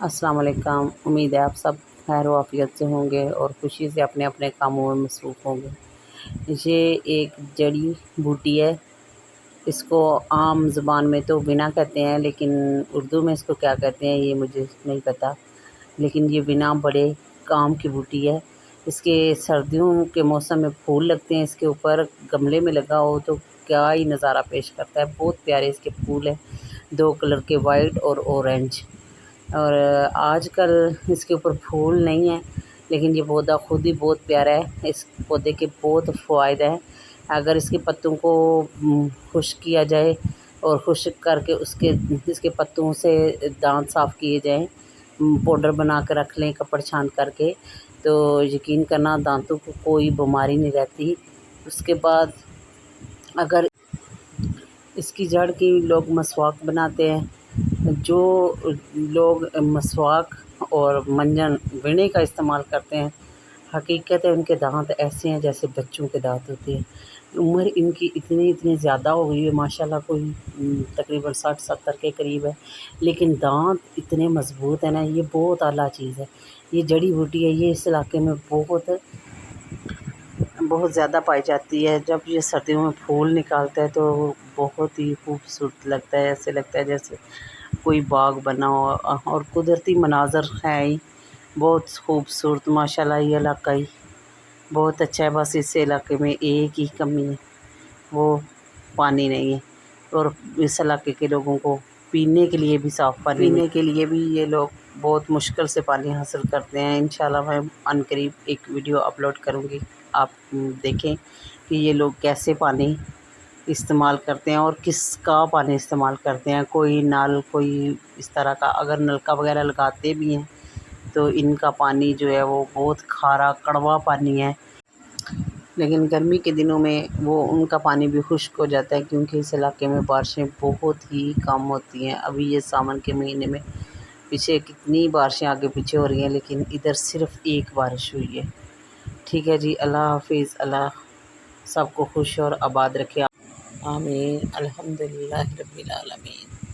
السلام علیکم، امید ہے آپ سب خیر و عافیت سے ہوں گے اور خوشی سے اپنے اپنے کاموں میں مصروف ہوں گے۔ یہ ایک جڑی بوٹی ہے، اس کو عام زبان میں تو ونا کہتے ہیں، لیکن اردو میں اس کو کیا کہتے ہیں یہ مجھے نہیں پتہ، لیکن یہ ونا بڑے کام کی بوٹی ہے۔ اس کے سردیوں کے موسم میں پھول لگتے ہیں، اس کے اوپر گملے میں لگا ہو تو کیا ہی نظارہ پیش کرتا ہے، بہت پیارے اس کے پھول ہیں، 2 کلر کے، وائٹ اور اورنج۔ اور آج کل اس کے اوپر پھول نہیں ہیں، لیکن یہ پودا خود ہی بہت پیارا ہے۔ اس پودے کے بہت فوائد ہیں۔ اگر اس کے پتوں کو خشک کیا جائے اور خشک کر کے اس کے پتوں سے دانت صاف کیے جائیں، پاؤڈر بنا کے رکھ لیں کپڑ چھان کر کے، تو یقین کرنا دانتوں کو کوئی بیماری نہیں رہتی۔ اس کے بعد اگر اس کی جڑ کی لوگ مسواک بناتے ہیں، جو لوگ مسواک اور منجن وینے کا استعمال کرتے ہیں، حقیقت ہے ان کے دانت ایسے ہیں جیسے بچوں کے دانت ہوتے ہیں۔ عمر ان کی اتنی زیادہ ہو گئی ہے، ماشاءاللہ کوئی تقریباً 60-70 کے قریب ہے، لیکن دانت اتنے مضبوط ہیں نا، یہ بہت اعلیٰ چیز ہے۔ یہ جڑی بوٹی ہے، یہ اس علاقے میں بہت زیادہ پائی جاتی ہے۔ جب یہ سردیوں میں پھول نکالتا ہے تو بہت ہی خوبصورت لگتا ہے، ایسے لگتا ہے جیسے کوئی باغ بنا ہو، اور قدرتی مناظر ہیں ہی بہت خوبصورت۔ ماشاءاللہ یہ علاقہ ہی بہت اچھا ہے، بس اس علاقے میں ایک ہی کمی ہے، وہ پانی نہیں ہے، اور اس علاقے کے لوگوں کو پینے کے لیے بھی صاف پانی، پینے کے لیے بھی یہ لوگ بہت مشکل سے پانی حاصل کرتے ہیں۔ انشاءاللہ میں عنقریب ایک ویڈیو اپلوڈ کروں گی، آپ دیکھیں کہ یہ لوگ کیسے پانی استعمال کرتے ہیں اور کس کا پانی استعمال کرتے ہیں۔ کوئی نل، کوئی اس طرح کا، اگر نلکا وغیرہ لگاتے بھی ہیں تو ان کا پانی جو ہے وہ بہت کھارا کڑوا پانی ہے، لیکن گرمی کے دنوں میں وہ ان کا پانی بھی خشک ہو جاتا ہے، کیونکہ اس علاقے میں بارشیں بہت ہی کم ہوتی ہیں۔ ابھی یہ ساون کے مہینے میں پیچھے کتنی بارشیں آگے پیچھے ہو رہی ہیں، لیکن ادھر صرف ایک بارش ہوئی ہے۔ ٹھیک ہے جی، اللہ حافظ، اللہ سب کو خوش اور آباد رکھے، آمین، الحمدللہ رب العالمین۔